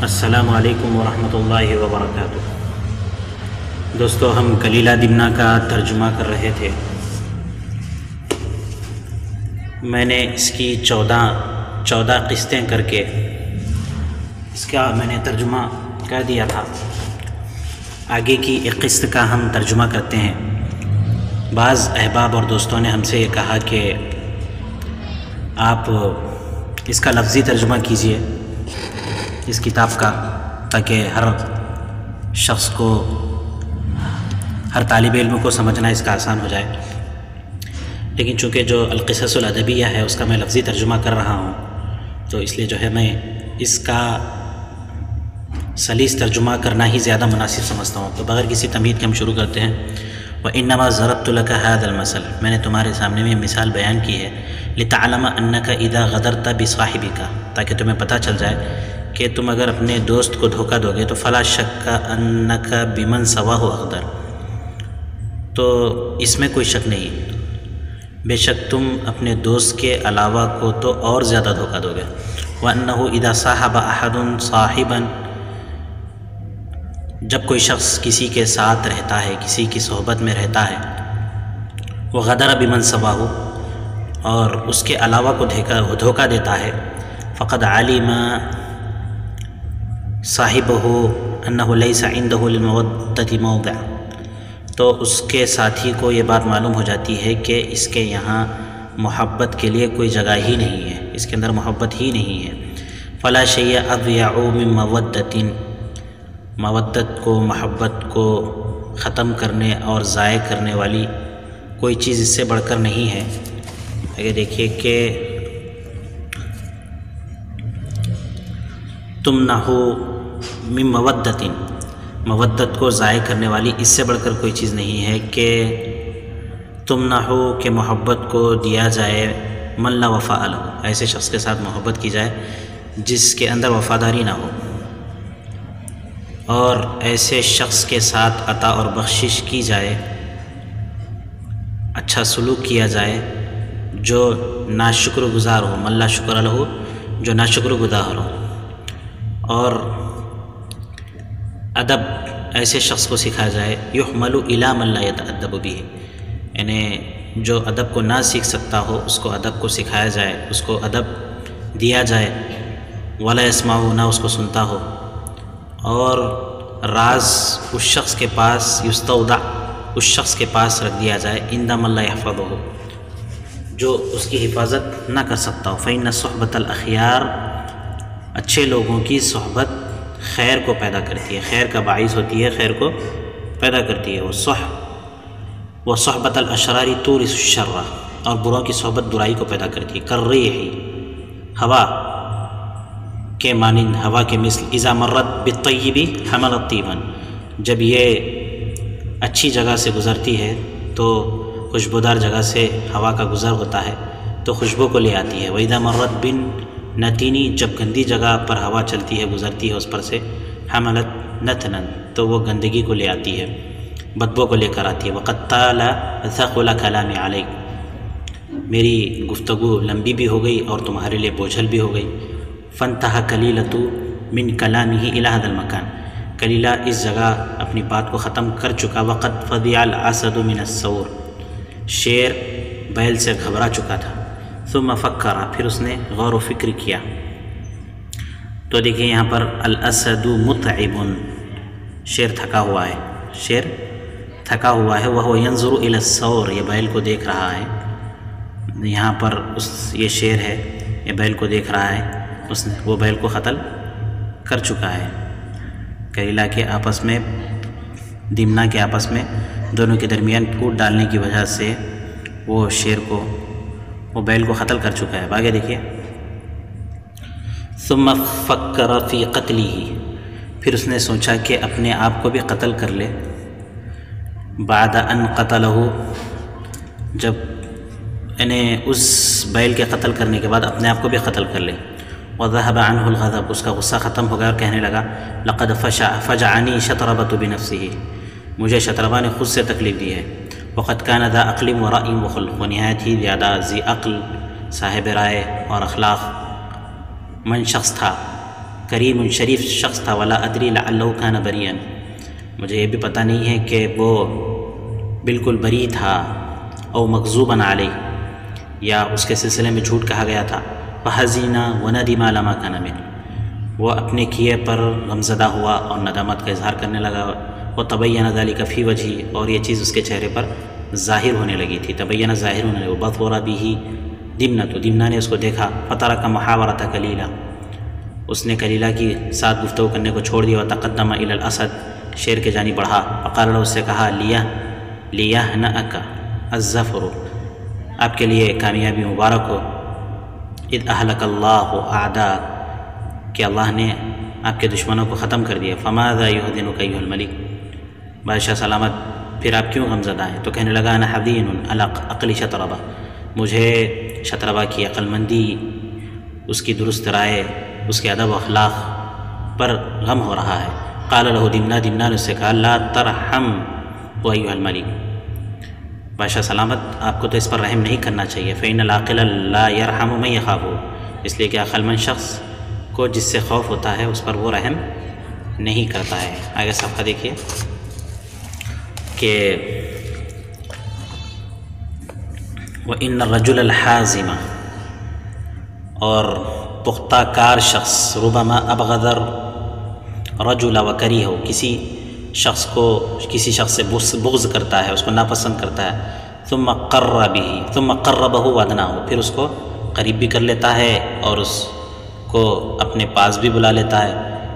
السلام علیکم ورحمۃ اللہ وبرکاتہ۔ دوستو، ہم کلیلہ دمنہ کا ترجمہ کر رہے تھے۔ میں نے اس کی 14 قسطیں کر کے اس کا میں نے ترجمہ کر دیا تھا۔ آگے کی ایک قسط کا ہم ترجمہ کرتے ہیں۔ بعض احباب اور دوستوں نے ہم سے یہ کہا کہ آپ اس کا لفظی ترجمہ کیجئے اس کتاب کا، تاکہ ہر شخص کو، ہر طالب علم کو سمجھنا اس کا آسان ہو جائے۔ لیکن چونکہ جو القصص الادبیہ ہے اس کا میں لفظی ترجمہ کر رہا ہوں، تو اس لیے جو ہے میں اس کا سلیس ترجمہ کرنا ہی زیادہ مناسب سمجھتا ہوں۔ تو بغیر کسی تمہید کے ہم شروع کرتے ہیں۔ وَإِنَّمَا ضَرَبْتُ لَكَ هَذَا الْمَثَلَ، میں نے تمہارے سامنے میں مثال بیان کی ہے، لِتَعْلَمَ أَنَّكَ إِذَا غَدَرْتَ بِصَاحِبِكَ، تاکہ تمہیں پتہ چل جائے کہ تم اگر اپنے دوست کو دھوکہ دو گے تو فَلَا شَكَّ أَنَّكَ بِمَنْ سَوَاهُ أَغْدَرْ، تو اس میں کوئی شک نہیں، بے شک تم اپنے دوست کے علاوہ کو تو اور زیادہ دھوکہ دو گے۔ وَأَنَّهُ إِذَا صَاحَبَ أَحَدٌ صَاحِبًا، جب کوئی شخص کسی کے ساتھ رہتا ہے، کسی کی صحبت میں رہتا ہے، وَغَدَرَ بِمَنْ سَوَاهُ، اور اس کے علاوہ کو دھوکہ دیتا ہے، فَقَدْ عَلِمَ صَاحِبُهُ أَنَّهُ لَيْسَ عِنْدَهُ لِلْمَوَدَّةِ مَوْضِعٌ، تو اس کے ساتھی کو یہ بات معلوم ہو جاتی ہے کہ اس کے یہاں محبت کے لیے کوئی جگہ ہی نہیں ہے، اس کے اندر محبت ہی نہیں ہے۔ فَلَا شَيْءَ أَضْيَعُ مِن مَوَدَّةٍ، مودت کو، محبت کو ختم کرنے اور ضائع کرنے والی کوئی چیز اس سے بڑھ کر نہیں ہے۔ اگر دیکھیے کہ تمنہ من مودت، مودت کو ضائع کرنے والی اس سے بڑھ کر کوئی چیز نہیں ہے کہ تمنہ کہ محبت کو دیا جائے من لا وفاء لہ، ایسے شخص کے ساتھ محبت کی جائے جس کے اندر وفاداری نہ ہو، اور ایسے شخص کے ساتھ عطا اور بخشش کی جائے، اچھا سلوک کیا جائے جو ناشکر گزار ہو، من لا شکر لہ، جو ناشکر گزار ہو، اور ادب ایسے شخص کو سکھایا جائے، یحمل الی من لا یتأدب بہ، یعنی جو ادب کو نہ سیکھ سکتا ہو اس کو ادب کو سکھایا جائے، اس کو ادب دیا جائے، ولا یسمع، نہ اس کو سنتا ہو، اور راز اس شخص کے پاس، یستودع، اس شخص کے پاس رکھ دیا جائے، عند من لا یحفظہ، جو اس کی حفاظت نہ کر سکتا ہو۔ فإن صحبۃ الأخیار، اچھے لوگوں کی صحبت خیر کو پیدا کرتی ہے، خیر کا باعث ہوتی ہے، خیر کو پیدا کرتی ہے۔ وصحبۃ الاشرار تورث الشر، اور بروں کی صحبت برائی کو پیدا کرتی ہے۔ کالریح، ہوا کے مانند، ہوا کے مثل، اذا مرت بالطیب حملت طیبا، جب یہ اچھی جگہ سے گزرتی ہے تو خوشبودار جگہ سے ہوا کا گزر ہوتا ہے تو خوشبو کو لے آتی ہے۔ وَإِذَا مَرَّتْ بِالنَّتِينِ، جب گندی جگہ پر ہوا چلتی ہے، گزرتی ہے اس پر سے، حملت نتنا، تو وہ گندگی کو لے آتی ہے، بدبو کو لے کر آتی ہے۔ وَقَدْ طَالَ ثَقُلَ كَلَامِي عَلَيْكَ، میری گفتگو لمبی بھی ہو گئی اور تمہارے لیے بوجھل بھی ہو گئی۔ فانتہا کلیلۃ من کلامہ الی ھذا المکان، کلیلہ اس جگہ اپنی بات کو ختم کر چکا۔ وقد فزع الاسد من الثور، شیر بیل سے گھبرا چکا تھا۔ ثم فکر، پھر اس نے غور و فکر کیا۔ تو دیکھیں یہاں پر الاسد متعب، شیر تھکا ہوا ہے، شیر تھکا ہوا ہے۔ وہو ینظر الی الثور، یہ بیل کو دیکھ رہا ہے، یہاں پر یہ شیر ہے، یہ بیل کو دیکھ رہا ہے، اس نے وہ بیل کو قتل کر چکا ہے۔ کلیلہ کے آپس میں، دمنہ کے آپس میں، دونوں کے درمیان پھوٹ ڈالنے کی وجہ سے وہ شیر کو، وہ بیل کو قتل کر چکا ہے۔ آگے دیکھیے، ثم فکر فی قتلہ، پھر اس نے سوچا کہ اپنے آپ کو بھی قتل کر لے۔ بعد ان قتلہ، جب یعنی اس بیل کے قتل کرنے کے بعد اپنے آپ کو بھی قتل کر لے۔ وذهب عنه الغضب، اس کا غصہ ختم ہو گیا اور کہنے لگا لقد فجعنی شطربۃ بنفسہ، مجھے شطربہ نے خود سے تکلیف دی ہے۔ وقد كان ذا عقل ورأی وخلق، و نہایت ہی زیادہ ذی عقل، صاحب رائے اور اخلاق من شخص تھا۔ کریم شریف شخص تھا، ولا ادری لعلہ کان بریئا، مجھے یہ بھی پتہ نہیں ہے کہ وہ بالکل بری تھا، او مکذوبا علیہ، یا اس کے سلسلے میں جھوٹ کہا گیا تھا، فحزن وندم علی ما کان منہ، وہ اپنے کیے پر غمزدہ ہوا اور ندامت کا اظہار کرنے لگا، وتبین ذلک فی وجہہ، اور یہ چیز اس کے چہرے پر ظاہر ہونے لگی تھی، تبین ظاہر ہونے لگی، بصر بہ دمنۃ، دمنہ نے اس کو دیکھا، فترک محاورۃ کلیلہ، اس نے کلیلہ کی ساتھ گفتگو کرنے کو چھوڑ دیا، وتقدم الی الاسد، شیر کے جانب بڑھا، فقال له، اس سے کہا، لیہنئک الظفر، آپ کے لیے کامیابی مبارک ہو، اذ اہلک اللہ اعداءک، کہ اللہ نے آپ کے دشمنوں کو ختم کر دیا، فماذا یحزنک ایھا الملک، بادشاہ سلامت پھر آپ کیوں غمزدہ ہیں؟ تو کہنے لگا، انا حزین علی عقل شطربہ، مجھے شطربہ کی عقل مندی، اس کی درست رائے، اس کے ادب و اخلاق پر غم ہو رہا ہے۔ قال له دمنہ، دمنہ نے اس سے کہا، لا ترحم ایھا الملک، بادشاہ سلامت آپ کو تو اس پر رحم نہیں کرنا چاہیے، فإن العاقل لا يرحم من يخافه، اس لیے کہ عقل مند شخص کو جس سے خوف ہوتا ہے اس پر وہ رحم نہیں کرتا ہے۔ آگے صفحہ دیکھیے کہ وَإِنَّ الرَّجُلَ الْحَازِمَ، اور پختہ کار شخص، ربما ابغض رجل وکریہ، کسی شخص سے بغض کرتا ہے، اس کو ناپسند کرتا ہے، ثم قربہ وادناہ، پھر اس کو قریب بھی کر لیتا ہے اور اس کو اپنے پاس بھی بلا لیتا ہے،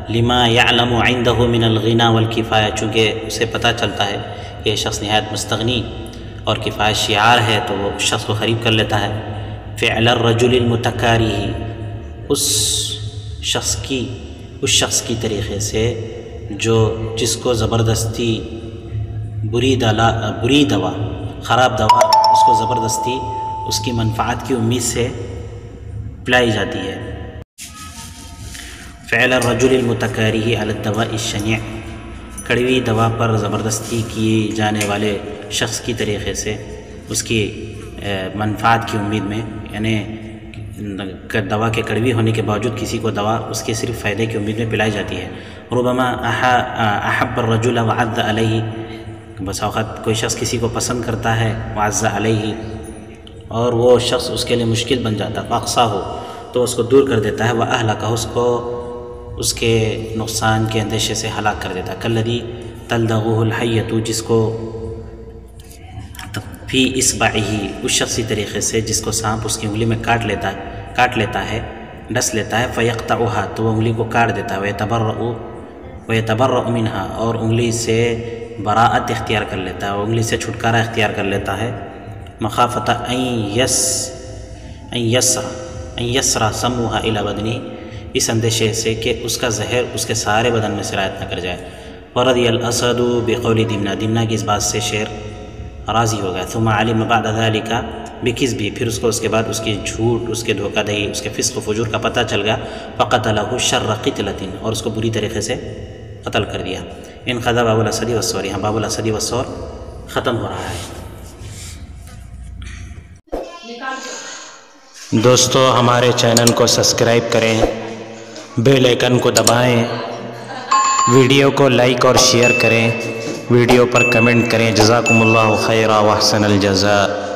لما یعلم عندہ من الغنی والکفایہ، چونکہ اسے پتہ چلتا ہے کہ یہ شخص نہایت مستغنی اور کفایت شعار ہے، تو وہ اس شخص کو قریب کر لیتا ہے۔ فعل الرجل المتکارہ، اس شخص کی طریقے سے جس کو زبردستی بری دوا، خراب دوا، اس کو زبردستی اس کی منفعت کی امید سے پلائی جاتی ہے۔ فعل الرجل المتکارہ علی الدواء الشنیع، کڑوی دوا پر زبردستی کیے جانے والے شخص کی طریقے سے اس کی منفعت کی امید میں، یعنی دوا کے کڑوی ہونے کے باوجود کسی کو دوا اس کے صرف فائدے کی امید میں پلائی جاتی ہے۔ ربما احب الرجل وعز علیہ، بس اوقات کوئی شخص کسی کو پسند کرتا ہے، وعز علیہ، اور وہ شخص اس کے لیے مشکل بن جاتا ہے، فاقصہ ہو تو اس کو دور کر دیتا ہے، واہلکہ، اس کو اس کے نقصان کے اندیشے سے ہلاک کر دیتا ہے، کالذی تلدغہ الحیۃ، جس کو فی اصبعہ، اس شخصی طریقے سے جس کو سانپ اس کی انگلی میں کاٹ لیتا ہے، ڈس لیتا ہے، فیقطعھا، تو وہ انگلی کو کاٹ دیتا ہے، ویتبرأ منہا، اور انگلی سے براءت اختیار کر لیتا ہے، وہ انگلی سے چھٹکارا اختیار کر لیتا ہے، مخافۃ ان یسرا سموہا الی بدنہ، اس اندیشے سے کہ اس کا زہر اس کے سارے بدن میں سرایت نہ کر جائے۔ ورضی الاسد بقول دمنہ، دمنہ کی اس بات سے شیر راضی ہو گیا۔ ثم علم بعد ذلك بکذبہ، پھر اس کو اس کے بعد اس کی جھوٹ، اس کے دھوکہ دہی، اس کے فسق و فجور کا پتہ چل گیا، فقتلہ شر قتلۃ، اور اس کو بری طریقے سے قتل کر دیا۔ انقضى باب الاسد والثور، یہاں باب الاسد والثور ختم ہو رہا ہے۔ دوستو ہمارے چینل کو سبسکرائب کریں، بیل آئیکن کو دبائیں، ویڈیو کو لائک اور شیئر کریں، ویڈیو پر کمنٹ کریں۔ جزاکم اللہ خیرا واحسن الجزاء۔